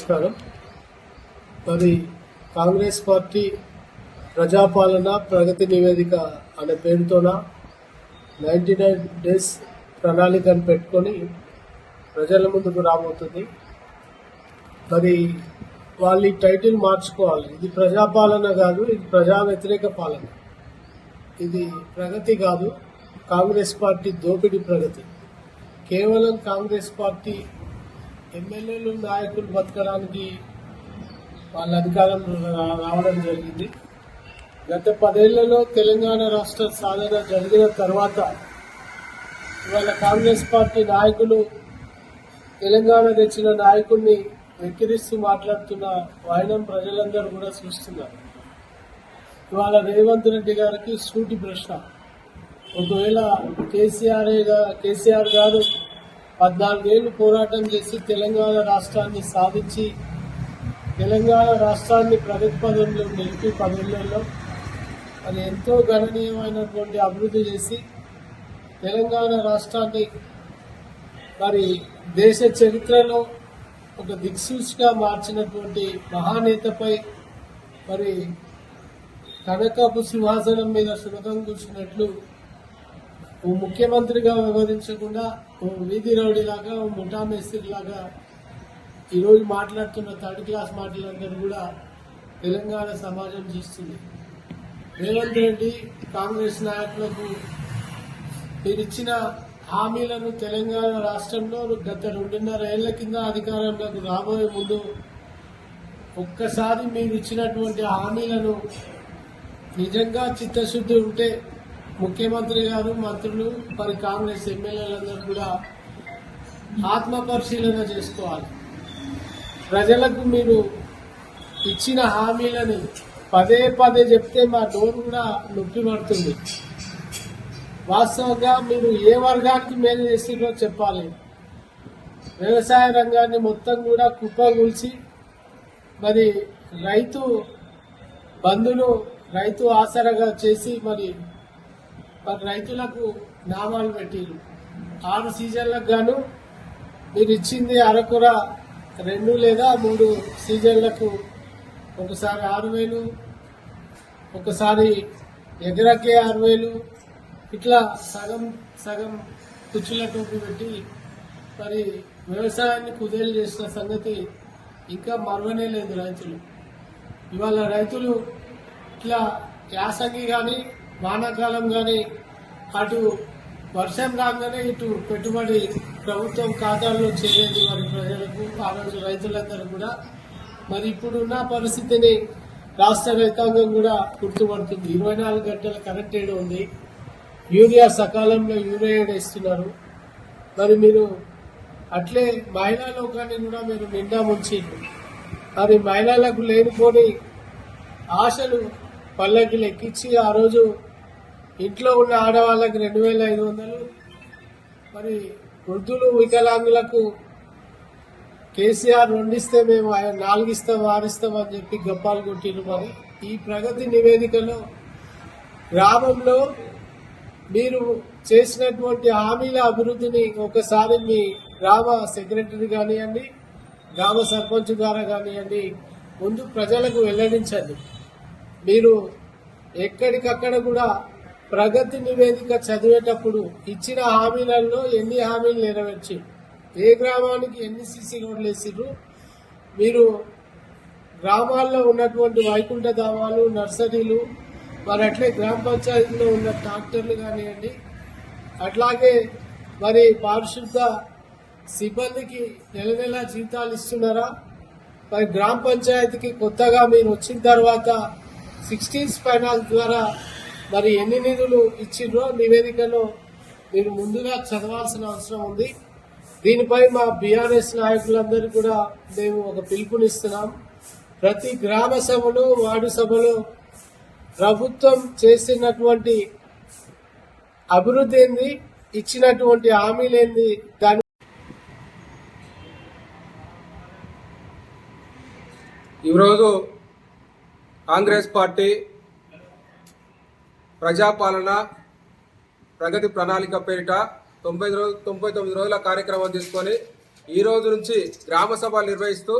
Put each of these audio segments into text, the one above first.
నమస్కారం. మరి కాంగ్రెస్ పార్టీ ప్రజాపాలన ప్రగతి నివేదిక అనే పేరుతోన 99 డేస్ ప్రణాళికను పెట్టుకొని ప్రజల ముందుకు రాబోతుంది. మరి వాళ్ళు ఈ టైటిల్ మార్చుకోవాలి. ఇది ప్రజాపాలన కాదు, ఇది ప్రజా వ్యతిరేక పాలన. ఇది ప్రగతి కాదు, కాంగ్రెస్ పార్టీ దోపిడీ ప్రగతి. కేవలం కాంగ్రెస్ పార్టీ ఎమ్మెల్యేలు నాయకులు బతకడానికి వాళ్ళ అధికారం రావడం జరిగింది. గత 10 ఏళ్లలో తెలంగాణ రాష్ట్ర సాధన జరిగిన తర్వాత ఇవాళ కాంగ్రెస్ పార్టీ నాయకులు తెలంగాణ తెచ్చిన నాయకుడిని వెక్కిరిస్తూ మాట్లాడుతున్న వాయినం ప్రజలందరూ కూడా చూస్తున్నారు. ఇవాళ రేవంత్ రెడ్డి గారికి సూటి ప్రశ్న. ఒకవేళ కేసీఆర్ గారు 14 ఏళ్లు పోరాటం చేసి తెలంగాణ రాష్ట్రాన్ని సాధించి తెలంగాణ రాష్ట్రాన్ని ప్రగతి పదంలో నిలిపి 10 ఏళ్లలో అది ఎంతో గణనీయమైనటువంటి అభివృద్ధి చేసి తెలంగాణ రాష్ట్రాన్ని మరి దేశ చరిత్రలో ఒక దిక్సూచిగా మార్చినటువంటి మహానేతపై మరి కనకపు సింహాసనం మీద సుగతం కూర్చున్నట్లు ఓ ముఖ్యమంత్రిగా వ్యవహరించకుండా ఓ వీధి రౌడీలాగా ఓ ముఠా మేస్త్రిలాగా ఈరోజు మాట్లాడుతున్న థర్డ్ క్లాస్ మాటలందరూ కూడా తెలంగాణ సమాజం చూస్తుంది. రేవంత్ రెడ్డి కాంగ్రెస్ నాయకులకు మీరిచ్చిన హామీలను తెలంగాణ రాష్ట్రంలో గత 2.5 ఏళ్ల కింద అధికారంలోకి రాబోయే ముందు ఒక్కసారి మీరు ఇచ్చినటువంటి హామీలను నిజంగా చిత్తశుద్ధి ఉంటే ముఖ్యమంత్రి గారు, మంత్రులు, మరి కాంగ్రెస్ ఎమ్మెల్యేలందరూ కూడా ఆత్మ పరిశీలన చేసుకోవాలి. ప్రజలకు మీరు ఇచ్చిన హామీలని పదే చెప్తే మా నోరు కూడా నొప్పి పడుతుంది. వాస్తవంగా మీరు ఏ వర్గానికి మేలు చేసిందో చెప్పాలి. వ్యవసాయ రంగాన్ని మొత్తం కూడా కుప్పగూల్చి మరి రైతు బంధును రైతు ఆసరగా చేసి మరి రైతులకు నామాలు పెట్టిరు. 6 సీజన్లకు గాను మీరు ఇచ్చింది అరకుర 2 లేదా 3 సీజన్లకు ఒకసారి 6,000, ఒకసారి ఎకరాకే 6,000, ఇట్లా సగం కుచ్చుల టోపీ పెట్టి మరి వ్యవసాయాన్ని కుదేలు చేసిన సంగతి ఇంకా మరవనే లేదు రైతులు. ఇవాళ రైతులు ఇట్లా యాసంగి కానీ వానాకాలం కానీ అటు వర్షం రాగానే ఇటు పెట్టుబడి ప్రభుత్వం ఖాతాల్లో చేరేది మరి ప్రజలకు. ఆ రోజు రైతులందరూ కూడా మరి ఇప్పుడున్న పరిస్థితిని రాష్ట్ర రైతాంగం కూడా గుర్తుపడుతుంది. 24 గంటల కరెంట్ ఏడు ఉంది, యూరియా సకాలంలో యూరియా ఇస్తున్నారు. మరి మీరు అట్లే మహిళా లోకాన్ని కూడా మీరు నిండా ముంచారు. మరి మహిళలకు లేనిపోని ఆశలు పల్లకి లెక్కించి ఆ రోజు ఇంట్లో ఉన్న ఆడవాళ్ళకి 2,500, మరి వృద్ధులు వికలాంగులకు కేసీఆర్ 2 ఇస్తే మేము 4 ఇస్తాం 6 ఇస్తాం అని చెప్పి గప్పాలు కొట్టిరు. మరి ఈ ప్రగతి నివేదికలో గ్రామంలో మీరు చేసినటువంటి హామీల అభివృద్ధిని ఒకసారి మీ గ్రామ సెక్రటరీ కానివ్వండి, గ్రామ సర్పంచ్ ద్వారా కానివ్వండి ముందు ప్రజలకు వెల్లడించండి. మీరు ఎక్కడికక్కడ కూడా ప్రగతి నివేదిక చదివేటప్పుడు ఇచ్చిన హామీలలో ఎన్ని హామీలు నెరవేర్చి, ఏ గ్రామానికి ఎన్ని సీసీ రోడ్లు వేసిర్రు, మీరు గ్రామాల్లో ఉన్నటువంటి వైకుంఠ ధామాలు, నర్సరీలు, మరి అట్లే గ్రామ పంచాయతీలో ఉన్న ట్రాక్టర్లు కానివ్వండి, అట్లాగే మరి పారిశుద్ధ సిబ్బందికి నెల జీతాలు ఇస్తున్నారా, మరి గ్రామ పంచాయతీకి కొత్తగా మీరు వచ్చిన తర్వాత 16 ఫైనాన్స్ ద్వారా మరి ఎన్ని నిధులు ఇచ్చిండ్రో నివేదికలో మీరు ముందుగా చదవాల్సిన అవసరం ఉంది. దీనిపై మా బీఆర్ఎస్ నాయకులందరూ కూడా మేము ఒక పిలుపునిస్తున్నాం. ప్రతి గ్రామ సభలో, వార్డు సభలో ప్రభుత్వం చేసినటువంటి అభివృద్ధి ఏంది, ఇచ్చినటువంటి హామీలేంది, దాని ఈరోజు కాంగ్రెస్ పార్టీ ప్రజాపాలన ప్రగతి ప్రణాళిక పేరిట 99 రోజుల కార్యక్రమం తీసుకొని ఈ రోజు నుంచి గ్రామ సభలు నిర్వహిస్తూ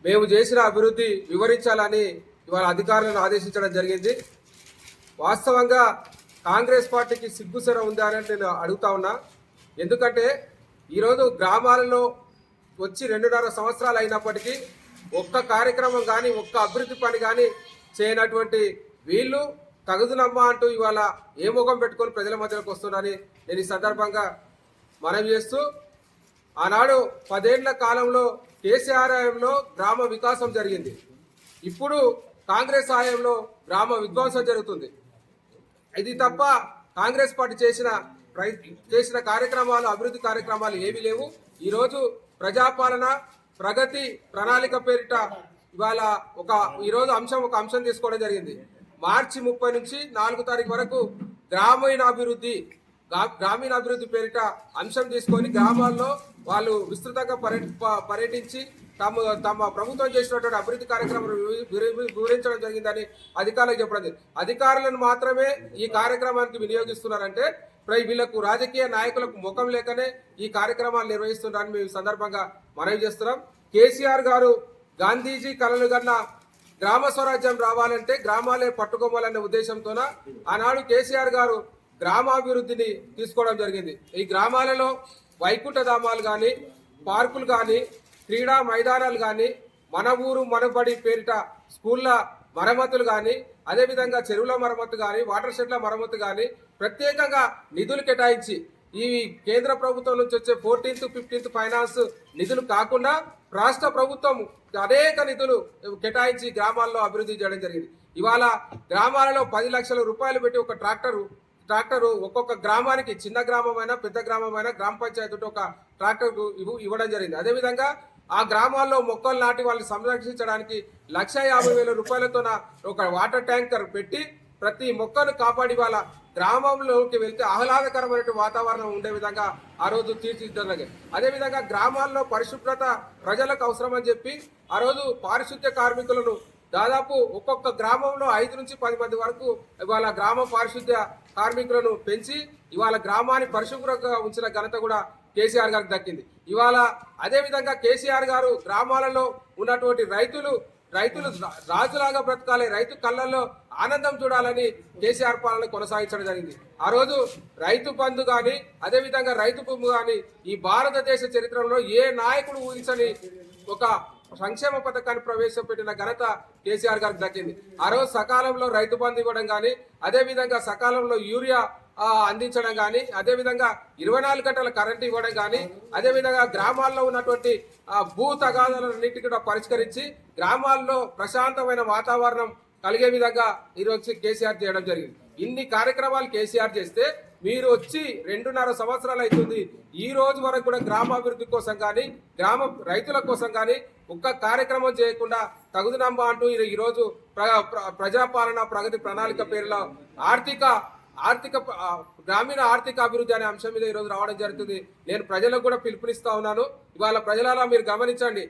మేము చేసిన అభివృద్ధి వివరించాలని ఇవాళ అధికారులను ఆదేశించడం జరిగింది. వాస్తవంగా కాంగ్రెస్ పార్టీకి సిగ్గుసెర ఉందా అని నేను అడుగుతా ఉన్నా. ఎందుకంటే ఈరోజు గ్రామాలలో వచ్చి 2.5 సంవత్సరాలు అయినప్పటికీ ఒక్క కార్యక్రమం కానీ ఒక్క అభివృద్ధి పని కానీ చేయనటువంటి వీళ్ళు తగుదునమ్మా అంటూ ఇవాళ ఏ ముఖం పెట్టుకొని ప్రజల మధ్యలోకి వస్తున్నారని నేను ఈ సందర్భంగా మనవి చేస్తూ, ఆనాడు 10 ఏళ్ల కాలంలో కేసీఆర్ హయాంలో గ్రామ వికాసం జరిగింది. ఇప్పుడు కాంగ్రెస్ హయాంలో గ్రామ విధ్వంసం జరుగుతుంది. ఇది తప్ప కాంగ్రెస్ పార్టీ చేసిన కార్యక్రమాలు, అభివృద్ధి కార్యక్రమాలు ఏవి లేవు. ఈరోజు ప్రజాపాలన ప్రగతి ప్రణాళిక పేరిట ఇవాళ ఈరోజు ఒక అంశం తీసుకోవడం జరిగింది. మార్చి 30 నుంచి 4 తారీఖు వరకు గ్రామీణాభివృద్ధి పేరిట అంశం తీసుకొని గ్రామాల్లో వాళ్ళు విస్తృతంగా పర్యటించి తమ ప్రభుత్వం చేసినటువంటి అభివృద్ధి కార్యక్రమాలు వివరించడం జరిగిందని అధికారులకు చెప్పడం జరిగింది. అధికారులను మాత్రమే ఈ కార్యక్రమానికి వినియోగిస్తున్నారంటే వీళ్లకు రాజకీయ నాయకులకు ముఖం లేకనే ఈ కార్యక్రమాలు నిర్వహిస్తున్నారని మేము ఈ సందర్భంగా మనవి చేస్తున్నాం. కేసీఆర్ గారు గాంధీజీ కలలు కన్న గ్రామ స్వరాజ్యం రావాలంటే గ్రామాలే పట్టుకోవాలనే ఉద్దేశంతోన ఆనాడు కేసీఆర్ గారు గ్రామాభివృద్ధిని తీసుకోవడం జరిగింది. ఈ గ్రామాలలో వైకుంఠధామాలు కానీ, పార్కులు కానీ, క్రీడా మైదానాలు కానీ, మన ఊరు మనబడి పేరిట స్కూళ్ళ మరమ్మతులు కానీ, అదేవిధంగా చెరువుల మరమ్మతు కానీ, వాటర్ షెడ్ల మరమ్మతు కానీ ప్రత్యేకంగా నిధులు కేటాయించి ఈ కేంద్ర ప్రభుత్వం నుంచి వచ్చే 14th, 15th ఫైనాన్స్ నిధులు కాకుండా రాష్ట్ర ప్రభుత్వం అనేక నిధులు కేటాయించి గ్రామాల్లో అభివృద్ధి చేయడం జరిగింది. ఇవాళ గ్రామాలలో 10 లక్షల రూపాయలు పెట్టి ఒక ట్రాక్టరు ఒక్కొక్క గ్రామానికి, చిన్న గ్రామమైనా పెద్ద గ్రామమైనా గ్రామ పంచాయతీ ఒక ట్రాక్టర్ ఇవ్వడం జరిగింది. అదేవిధంగా ఆ గ్రామాల్లో మొక్కలు నాటి వాళ్ళని సంరక్షించడానికి 1,50,000 రూపాయలతో ఒక వాటర్ ట్యాంకర్ పెట్టి ప్రతి మొక్కను కాపాడి వాళ్ళ గ్రామంలోకి వెళ్తే ఆహ్లాదకరమైన వాతావరణం ఉండే విధంగా ఆ రోజు తీర్చిదిద్దడం. అదేవిధంగా గ్రామాల్లో పరిశుభ్రత ప్రజలకు అవసరమని చెప్పి ఆ రోజు పారిశుద్ధ్య కార్మికులను దాదాపు ఒక్కొక్క గ్రామంలో 5 నుంచి 10 మంది వరకు ఇవాళ గ్రామ పారిశుద్ధ్య కార్మికులను పెంచి ఇవాళ గ్రామాన్ని పరిశుభ్రంగా ఉంచిన ఘనత కూడా కేసీఆర్ గారికి దక్కింది. ఇవాళ అదేవిధంగా కేసీఆర్ గారు గ్రామాలలో ఉన్నటువంటి రైతులు రాజులాగా బ్రతకాలి, రైతు కళ్ళల్లో ఆనందం చూడాలని కేసీఆర్ పాలన కొనసాగించడం జరిగింది. ఆ రోజు రైతు బంధు కానీ, అదేవిధంగా రైతు భూమి కానీ ఈ భారతదేశ చరిత్రలో ఏ నాయకుడు ఊహించని ఒక సంక్షేమ పథకాన్ని ప్రవేశపెట్టిన ఘనత కేసీఆర్ గారికి దక్కింది. ఆ రోజు సకాలంలో రైతు బంధు ఇవ్వడం కానీ, అదేవిధంగా సకాలంలో యూరియా అందించడం కానీ, అదేవిధంగా 24 గంటల కరెంటు ఇవ్వడం కానీ, అదేవిధంగా గ్రామాల్లో ఉన్నటువంటి భూ తగాదాలన్నింటినీ కూడా పరిష్కరించి గ్రామాల్లో ప్రశాంతమైన వాతావరణం కలిగే విధంగా ఈరోజు కేసీఆర్ చేయడం జరిగింది. ఇన్ని కార్యక్రమాలు కేసీఆర్ చేస్తే మీరు వచ్చి 2.5 సంవత్సరాలు అవుతుంది. ఈ రోజు వరకు కూడా గ్రామాభివృద్ధి కోసం కానీ, గ్రామ రైతుల కోసం కానీ ఒక్క కార్యక్రమం చేయకుండా తగుదునమ్మా అంటూ ఈరోజు ప్రజాపాలన ప్రగతి ప్రణాళిక పేరులో గ్రామీణ ఆర్థిక అభివృద్ధి అనే అంశం మీద ఈరోజు రావడం జరుగుతుంది. నేను ప్రజలకు కూడా పిలుపునిస్తా ఉన్నాను. ఇవాళ ప్రజలలో మీరు గమనించండి,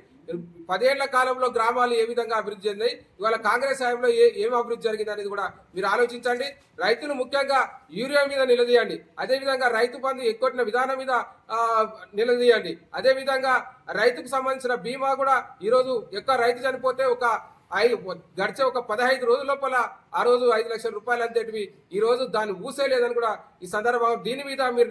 10 ఏళ్ల కాలంలో గ్రామాలు ఏ విధంగా అభివృద్ధి చెందాయి, ఇవాళ కాంగ్రెస్ హయాంలో ఏం అభివృద్ధి జరిగింది అనేది కూడా మీరు ఆలోచించండి. రైతులు ముఖ్యంగా యూరియా మీద నిలదీయండి, అదేవిధంగా రైతు బంధు ఎక్కొట్టిన విధానం మీద నిలదీయండి, అదేవిధంగా రైతుకు సంబంధించిన బీమా కూడా ఈరోజు రైతు చనిపోతే గడిచే ఒక 15 రోజుల లోపల ఆ రోజు 5 లక్షల రూపాయలు అంతేటివి ఈ రోజు దాన్ని ఊసేలేదని కూడా ఈ సందర్భంగా దీని మీద మీరు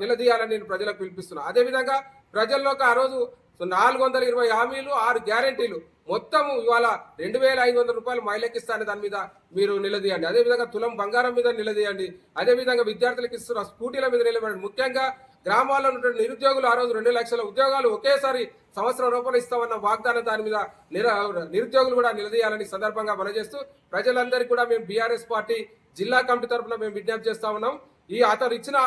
నిలదీయాలని నేను ప్రజలకు పిలిపిస్తున్నా. అదేవిధంగా ప్రజల్లోకి ఆ రోజు 420 హామీలు, 6 గ్యారెంటీలు మొత్తము ఇవాళ 2,500 రూపాయలు మైలెక్కిస్తాను, దాని మీద మీరు నిలదీయండి. అదేవిధంగా తులం బంగారం మీద నిలదీయండి, అదేవిధంగా విద్యార్థులకు ఇస్తున్న స్కూటీల మీద నిలబడండి. ముఖ్యంగా గ్రామాల్లో ఉన్నటువంటి నిరుద్యోగులు ఆ రోజు 2 లక్షల ఉద్యోగాలు ఒకేసారి సంవత్సరం రూపాయలు ఇస్తామన్న వాగ్దానం దాని మీద నిరుద్యోగులు కూడా నిలదీయాలని సందర్భంగా మనజేస్తూ ప్రజలందరికీ కూడా మేము బీఆర్ఎస్ పార్టీ జిల్లా కమిటీ తరఫున మేము విజ్ఞప్తి చేస్తా ఉన్నాం. అతను ఇచ్చిన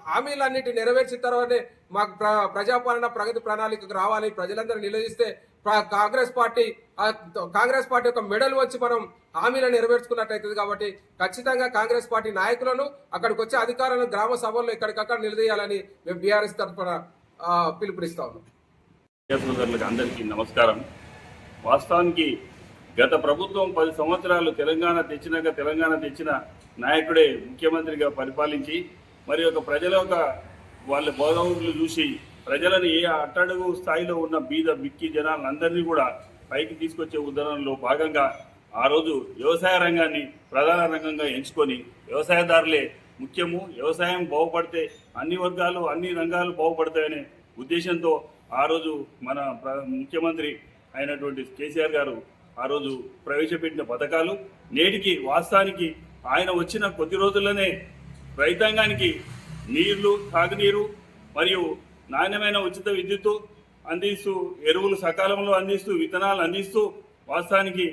హామీలన్నిటి నెరవేర్చిన తర్వాతే మాకు ప్రజాపాలన ప్రగతి ప్రణాళికకు రావాలి. ప్రజలందరూ నిలదీస్తే కాంగ్రెస్ పార్టీ ఒక మెడల్ వచ్చి మనం హామీలను నెరవేర్చుకున్నట్టయితుంది. కాబట్టి ఖచ్చితంగా కాంగ్రెస్ పార్టీ నాయకులను, అక్కడికి వచ్చే అధికారులను గ్రామ సభల్లో ఎక్కడికక్కడ నిలదీయాలని మేము బీఆర్ఎస్ తరఫున పిలుపునిస్తా ఉన్నాం. అందరికీ నమస్కారం. వాస్తవానికి గత ప్రభుత్వం 10 సంవత్సరాలు తెలంగాణ తెచ్చిన నాయకుడే ముఖ్యమంత్రిగా పరిపాలించి మరి ఒక ప్రజల వాళ్ళ బోధవులు చూసి ప్రజలను ఏ అట్టడుగు స్థాయిలో ఉన్న బీద బిక్కి జనాలందరినీ కూడా పైకి తీసుకొచ్చే ఉద్యమంలో భాగంగా ఆ రోజు వ్యవసాయ రంగాన్ని ప్రధాన రంగంగా ఎంచుకొని వ్యవసాయదారులే ముఖ్యము, వ్యవసాయం బాగుపడితే అన్ని వర్గాలు అన్ని రంగాలు బాగుపడతాయనే ఉద్దేశంతో ఆ రోజు మన ముఖ్యమంత్రి అయినటువంటి కేసీఆర్ గారు ఆ రోజు ప్రవేశపెట్టిన పథకాలు నేటికి వాస్తవానికి ఆయన వచ్చిన కొద్ది రోజుల్లోనే రైతాంగానికి నీళ్లు, తాగునీరు మరియు నాణ్యమైన ఉచిత విద్యుత్తు అందిస్తూ, ఎరువులు సకాలంలో అందిస్తూ, విత్తనాలు అందిస్తూ వాస్తవానికి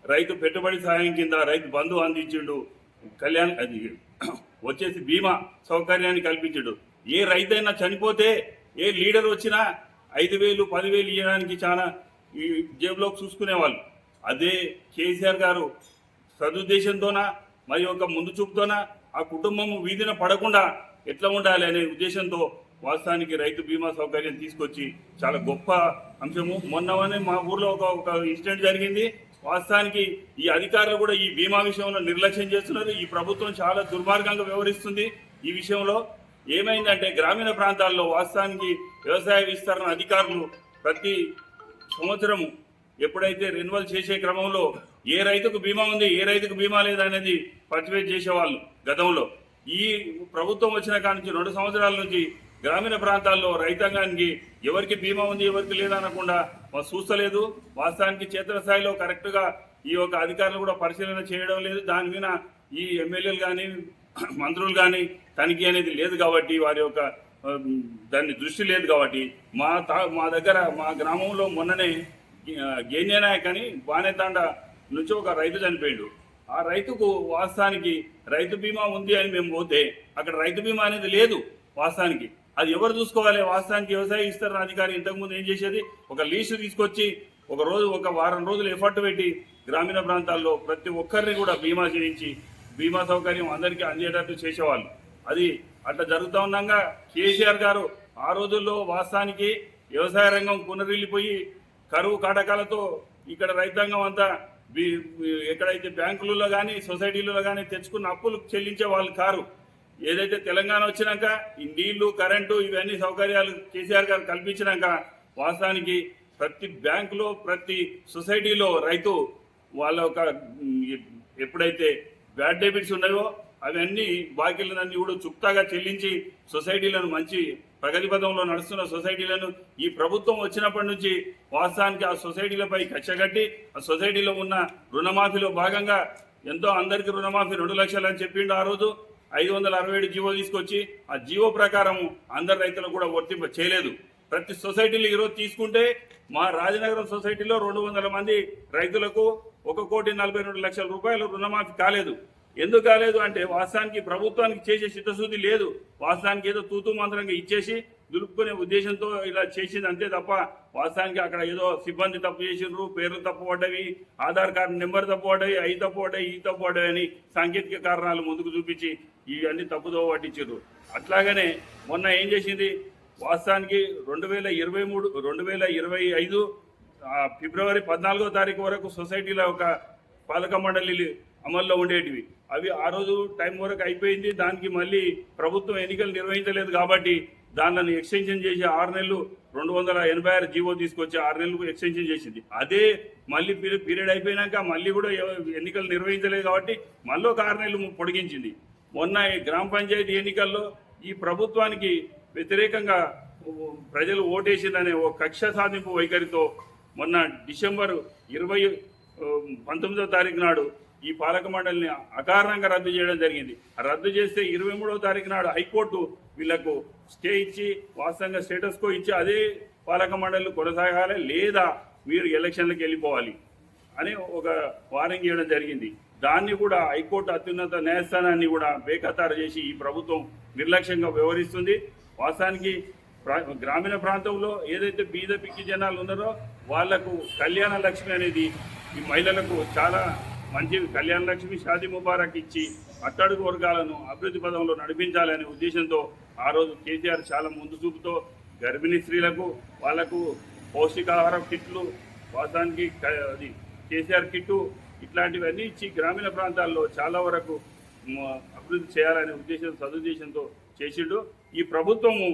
రైతు పెట్టుబడి సాయం కింద రైతు బంధు అందించిండు. కళ్యాణ్ అది వచ్చేసి బీమా సౌకర్యాన్ని కల్పించాడు. ఏ రైతైనా చనిపోతే ఏ లీడర్ వచ్చినా 5,000, 10,000 ఇవ్వడానికి చాలా ఈ జేబులోకి చూసుకునేవాళ్ళు. అదే కేసీఆర్ గారు సదుద్దేశంతోన మరి ఒక ముందు చూపుతోన ఆ కుటుంబం వీధిన పడకుండా ఎట్లా ఉండాలి అనే ఉద్దేశంతో వాస్తవానికి రైతు బీమా సౌకర్యం తీసుకొచ్చి చాలా గొప్ప అంశము. మొన్ననే మా ఊర్లో ఒక ఇన్సిడెంట్ జరిగింది. వాస్తవానికి ఈ అధికారులు కూడా ఈ బీమా విషయంలో నిర్లక్ష్యం చేస్తున్నారు. ఈ ప్రభుత్వం చాలా దుర్మార్గంగా వ్యవహరిస్తుంది. ఈ విషయంలో ఏమైందంటే గ్రామీణ ప్రాంతాల్లో వాస్తవానికి వ్యవసాయ విస్తరణ అధికారులు ప్రతి సంవత్సరము ఎప్పుడైతే రెన్యువల్ చేసే క్రమంలో ఏ రైతుకు బీమా ఉంది, ఏ రైతుకు బీమా లేదనేది పర్టివేట్ చేసేవాళ్ళు గతంలో. ఈ ప్రభుత్వం వచ్చిన కాడి నుంచి 2 సంవత్సరాల నుంచి గ్రామీణ ప్రాంతాల్లో రైతాంగానికి ఎవరికి బీమా ఉంది ఎవరికి లేదనకుండా చూస్తలేదు. వాస్తవానికి క్షేత్రస్థాయిలో కరెక్ట్గా ఈ యొక్క అధికారులు కూడా పరిశీలన చేయడం లేదు. దాని మీద ఈ ఎమ్మెల్యేలు కానీ మంత్రులు కానీ తనిఖీ అనేది లేదు కాబట్టి వారి యొక్క దాన్ని దృష్టి లేదు కాబట్టి మా దగ్గర మా గ్రామంలో మొన్ననే గేన్యనాయక్ అని బానేతాండ నుంచి ఒక రైతు చనిపోయాడు. ఆ రైతుకు వాస్తవానికి రైతు బీమా ఉంది అని మేము పోతే అక్కడ రైతు బీమా అనేది లేదు. వాస్తవానికి అది ఎవరు చూసుకోవాలి? వాస్తవానికి వ్యవసాయ విస్తరణ అధికారి ఇంతకుముందు ఏం చేసేది, ఒక లీస్టు తీసుకొచ్చి ఒక వారం రోజులు ఎఫర్ట్ పెట్టి గ్రామీణ ప్రాంతాల్లో ప్రతి ఒక్కరిని కూడా బీమా చేయించి బీమా సౌకర్యం అందరికీ అందేటట్టు చేసేవాళ్ళు. అది అట్లా జరుగుతూ ఉన్నాగా కేసీఆర్ గారు ఆ రోజుల్లో వాస్తవానికి వ్యవసాయ రంగం పునరిల్లిపోయి కరువు కాటకాలతో ఇక్కడ రైతాంగం అంతా ఎక్కడైతే బ్యాంకులలో కానీ సొసైటీలలో కానీ తెచ్చుకున్న అప్పులు చెల్లించే వాళ్ళు కారు. ఏదైతే తెలంగాణ వచ్చినాక ఈ నీళ్లు, కరెంటు ఇవన్నీ సౌకర్యాలు కేసీఆర్ గారు కల్పించినాక వాస్తవానికి ప్రతి బ్యాంకులో ప్రతి సొసైటీలో రైతు వాళ్ళ ఒక ఎప్పుడైతే బ్యాడ్ డెబిట్స్ ఉన్నాయో అవన్నీ బాకీలన్నీ కూడా చుక్తాగా చెల్లించి సొసైటీలను మంచి ప్రగతి పథంలో నడుస్తున్న సొసైటీలను ఈ ప్రభుత్వం వచ్చినప్పటి నుంచి వాస్తవానికి ఆ సొసైటీలపై కచ్చగట్టి ఆ సొసైటీలో ఉన్న రుణమాఫీలో భాగంగా ఎంతో అందరికీ రుణమాఫీ 2 లక్షలు అని చెప్పిండు. ఆ రోజు 567 జీవో తీసుకొచ్చి ఆ జీవో ప్రకారం అందరు రైతులకు కూడా వర్తింప చేయలేదు. ప్రతి సొసైటీలు ఈరోజు తీసుకుంటే మా రాజనగరం సొసైటీలో 200 మంది రైతులకు 1,42,00,000 రూపాయలు రుణమాఫీ కాలేదు. ఎందుకు కాలేదు అంటే వాస్తవానికి ప్రభుత్వానికి చేసే చిత్తశుద్ధి లేదు. వాస్తవానికి ఏదో తూతూ మంత్రంగా ఇచ్చేసి దులుపుకునే ఉద్దేశంతో ఇలా చేసింది అంతే తప్ప వాస్తవానికి అక్కడ ఏదో సిబ్బంది తప్పు చేసిండ్రు, పేర్లు తప్పు పడ్డవి, ఆధార్ కార్డు నెంబర్ తప్పు పడ్డవి, అవి తప్పు పడ్డాయి, ఈ తప్పు పడ్డాయి అని సాంకేతిక కారణాలు ముందుకు చూపించి ఇవన్నీ తప్పుదో పట్టించారు. అట్లాగనే మొన్న ఏం చేసింది వాస్తవానికి 2025 ఫిబ్రవరి 14వ తారీఖు వరకు సొసైటీలో ఒక పాలక మండలి అమల్లో ఉండేటివి. అవి ఆ రోజు టైం వరకు అయిపోయింది. దానికి మళ్ళీ ప్రభుత్వం ఎన్నికలు నిర్వహించలేదు కాబట్టి దానిని ఎక్స్టెన్షన్ చేసి 6 నెలలు 286 జీవో తీసుకొచ్చి 6 నెలలు ఎక్స్టెన్షన్ చేసింది. అదే మళ్ళీ పీరియడ్ అయిపోయినాక మళ్ళీ కూడా ఎన్నికలు నిర్వహించలేదు కాబట్టి మళ్ళీ ఒక 6 నెలలు పొడిగించింది. మొన్న ఈ గ్రామ పంచాయతీ ఎన్నికల్లో ఈ ప్రభుత్వానికి వ్యతిరేకంగా ప్రజలు ఓటేసిందనే ఓ కక్ష సాధింపు వైఖరితో మొన్న డిసెంబర్ 19వ తారీఖు నాడు ఈ పాలక మండలిని అకారణంగా రద్దు చేయడం జరిగింది. రద్దు చేస్తే 23వ తారీఖు నాడు హైకోర్టు వీళ్లకు స్టే ఇచ్చి వాస్తవంగా స్టేటస్ కో ఇచ్చి అదే పాలక మండలి కొనసాగాలి లేదా మీరు ఎలక్షన్లకు వెళ్ళిపోవాలి అని ఒక వార్నింగ్ ఇవ్వడం జరిగింది. దాన్ని కూడా హైకోర్టు అత్యున్నత న్యాయస్థానాన్ని కూడా బేఖతారు చేసి ఈ ప్రభుత్వం నిర్లక్ష్యంగా వ్యవహరిస్తుంది. వాస్తవానికి గ్రామీణ ప్రాంతంలో ఏదైతే బీద పిక్కి జనాలు ఉన్నారో వాళ్లకు కళ్యాణ లక్ష్మి అనేది ఈ మహిళలకు చాలా మంచి కళ్యాణ లక్ష్మి, షాదీ ముబారక్ ఇచ్చి అట్టడుగు వర్గాలను అభివృద్ధి పదంలో నడిపించాలనే ఉద్దేశంతో ఆ రోజు కేసీఆర్ చాలా ముందు చూపుతో గర్భిణీ స్త్రీలకు వాళ్లకు పౌష్టికాహార కిట్లు, వాస్తవానికి అది కేసీఆర్ కిట్టు ఇట్లాంటివన్నీ ఇచ్చి గ్రామీణ ప్రాంతాల్లో చాలా వరకు అభివృద్ధి చేయాలనే సదుద్దేశంతో చేసిండు. ఈ ప్రభుత్వము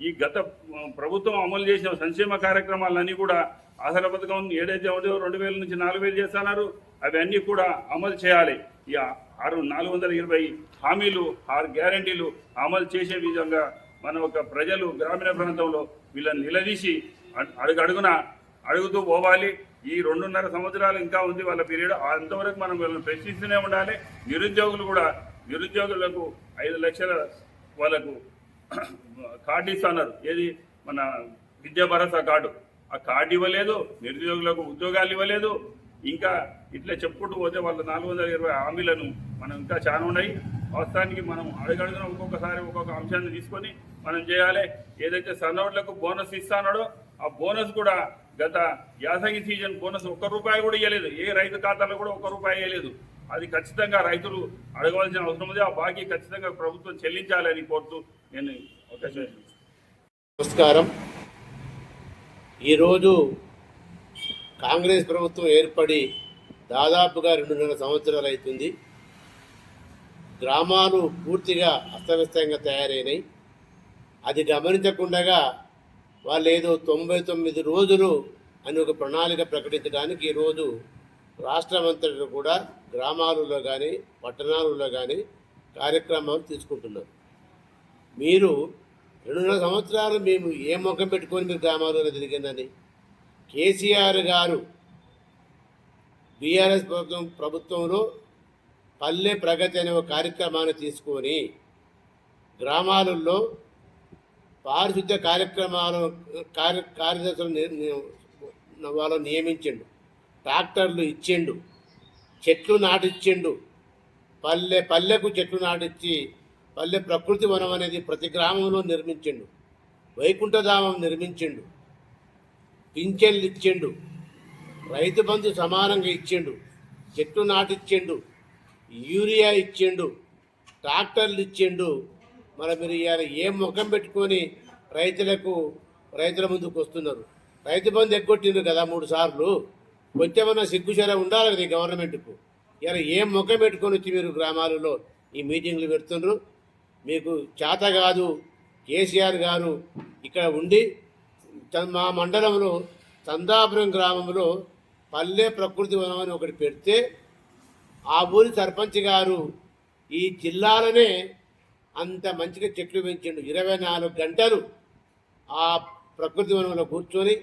ఈ గత ప్రభుత్వం అమలు చేసిన సంక్షేమ కార్యక్రమాలన్నీ కూడా ఆసర పథకం ఏదైతే ఉందో 2000 నుంచి 4000 చేస్తున్నారు, అవన్నీ కూడా అమలు చేయాలి. ఈ 420 హామీలు 6 గ్యారంటీలు అమలు చేసే విధంగా మన ఒక ప్రజలు గ్రామీణ ప్రాంతంలో వీళ్ళని నిలదీసి అడుగుతూ పోవాలి. ఈ 2.5 సంవత్సరాలు ఇంకా ఉంది వాళ్ళ పీరియడ్, అంతవరకు మనం వీళ్ళని ప్రశ్నిస్తూనే ఉండాలి. నిరుద్యోగులకు 5 లక్షల వాళ్ళకు కార్డు ఇస్తున్నారు, ఏది మన విద్యా భరోసా కార్డు. ఆ కార్డు ఇవ్వలేదు, నిరుద్యోగులకు ఉద్యోగాలు ఇవ్వలేదు. ఇంకా ఇట్లా చెప్పుకుంటూ పోతే వాళ్ళ 420 హామీలను మనం ఇంకా చాలా ఉన్నాయి. వాస్తవానికి మనం అడుగడుగున ఒక్కొక్కసారి ఒక్కొక్క అంశాన్ని తీసుకొని మనం చేయాలి. ఏదైతే సన్నోట్లకు బోనస్ ఇస్తానో ఆ బోనస్ కూడా గత యాసంగి సీజన్ బోనస్ ₹1 కూడా ఇవ్వలేదు. ఏ రైతు ఖాతాలో కూడా ₹1 ఇవ్వలేదు. అది ఖచ్చితంగా రైతులు అడగవలసిన అవసరం ఉంది. ఆ బాకీ ఖచ్చితంగా ప్రభుత్వం చెల్లించాలని కోరుతూ నేను నమస్కారం. ఈరోజు కాంగ్రెస్ ప్రభుత్వం ఏర్పడి దాదాపుగా 2.5 సంవత్సరాలు అవుతుంది. గ్రామాలు పూర్తిగా అస్తవ్యస్తంగా తయారైనాయి. అది గమనించకుండా వాళ్ళు ఏదో 99 రోజులు అని ఒక ప్రణాళిక ప్రకటించడానికి ఈరోజు రాష్ట్రమంతటా కూడా గ్రామాలలో కానీ పట్టణాలలో కానీ కార్యక్రమాలు తీసుకుంటున్నారు. మీరు 2.5 సంవత్సరాలు మేము ఏ ముఖం పెట్టుకొని మీరు గ్రామాలలో తిరిగిందని కేసీఆర్ గారు బీఆర్ఎస్ ప్రభుత్వంలో పల్లె ప్రగతి అనే ఒక కార్యక్రమాన్ని తీసుకొని గ్రామాలలో పారిశుద్ధ్య కార్యదర్శులు వాళ్ళని నియమించిండు, ట్రాక్టర్లు ఇచ్చిండు, చెట్లు నాటిచ్చిండు. పల్లెకు చెట్లు నాటిచ్చి పల్లె ప్రకృతి వనం అనేది ప్రతి గ్రామంలో నిర్మించిండు. వైకుంఠధామం నిర్మించిండు, పింఛన్లు ఇచ్చిండు, రైతు బంధు సమానంగా ఇచ్చిండు, చెట్లు నాటిచ్చిండు, యూరియా ఇచ్చిండు, ట్రాక్టర్లు ఇచ్చిండు. మరి మీరు ఇవాళ ఏ ముఖం పెట్టుకొని రైతుల ముందుకు వస్తున్నారు? రైతు బంధు ఎగ్గొట్టిండ్రు కదా 3 సార్లు. కొంచెమన్నా సిగ్గుచర ఉండాలి కదా ఈ గవర్నమెంట్కు. ఇలా ఏ ముఖం పెట్టుకొని వచ్చి మీరు గ్రామాలలో ఈ మీటింగ్లు పెడుతున్నారు? మీకు చేత కాదు. కేసీఆర్ గారు ఇక్కడ ఉండి మా మండలంలో చందాపురం గ్రామంలో పల్లె ప్రకృతి వనం అని ఒకటి పెడితే ఆ ఊరి సర్పంచ్ గారు ఈ జిల్లాలోనే అంత మంచిగా చెట్లు పెంచిండు. 24 గంటలు ఆ ప్రకృతి వనంలో కూర్చొని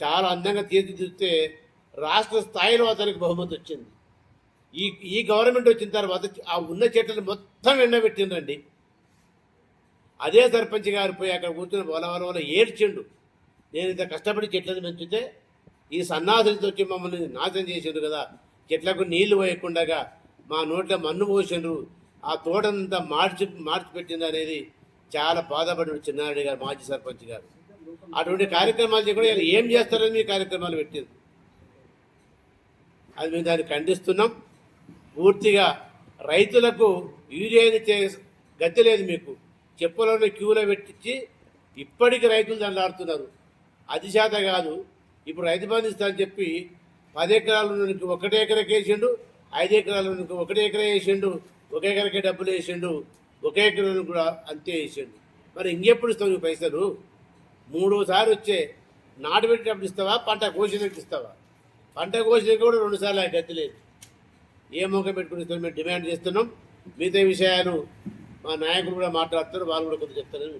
చాలా అందంగా తీర్చిదిద్దితే రాష్ట్ర స్థాయిలో అతనికి బహుమతి వచ్చింది. ఈ గవర్నమెంట్ వచ్చిన తర్వాత ఆ ఉన్న చెట్లను మొత్తం ఎండబెట్టిండ్రండి. అదే సర్పంచ్ గారు పోయి అక్కడ కూర్చొని వల ఏడ్చిండు. నేను ఇంత కష్టపడి చెట్లను పెంచితే ఈ సన్నాసులతో వచ్చి మమ్మల్ని నాశనం చేసిండ్రు కదా, చెట్లకు నీళ్లు పోయకుండా మా నోట్లో మన్ను పోసిండ్రు, ఆ తోటనంతా మార్చిపెట్టింది అనేది చాలా బాధపడి చిన్నారెడ్డి గారు మాజీ సర్పంచ్ గారు. అటువంటి కార్యక్రమాలు చేయకుండా ఏం చేస్తారని మీ కార్యక్రమాలు పెట్టింది. అది మేము దాన్ని ఖండిస్తున్నాం. పూర్తిగా రైతులకు యూరియాని గతి లేదు. మీకు చెప్పులను క్యూలో పెట్టించి ఇప్పటికీ రైతులు దండాడుతున్నారు. అది చేత కాదు. ఇప్పుడు రైతు బంధు ఇస్తానని చెప్పి 10 ఎకరాల నుంచి 1 ఎకరాకి వేసిండు, 5 ఎకరాల నుంచి 1 ఎకరా వేసిండు, 1 ఎకరాకే డబ్బులు వేసిండు, 1 ఎకరాలను కూడా అంతే వేసిండు. మరి ఇంకెప్పుడు ఇస్తావు నువ్వు పైసలు? 3సారి వచ్చే నాటు పెట్టేటప్పుడు ఇస్తావా, పంట కోసినట్టు ఇస్తావా? పంట కోసినకి కూడా 2 సార్లు గతి లేదు. ఏ ముఖం పెట్టుకుని ఇస్తాం మేము డిమాండ్ చేస్తున్నాం. మిగతా విషయాలు మా నాయకులు కూడా మాట్లాడుతారు, వాళ్ళు కూడా కొంచెం చెప్తారని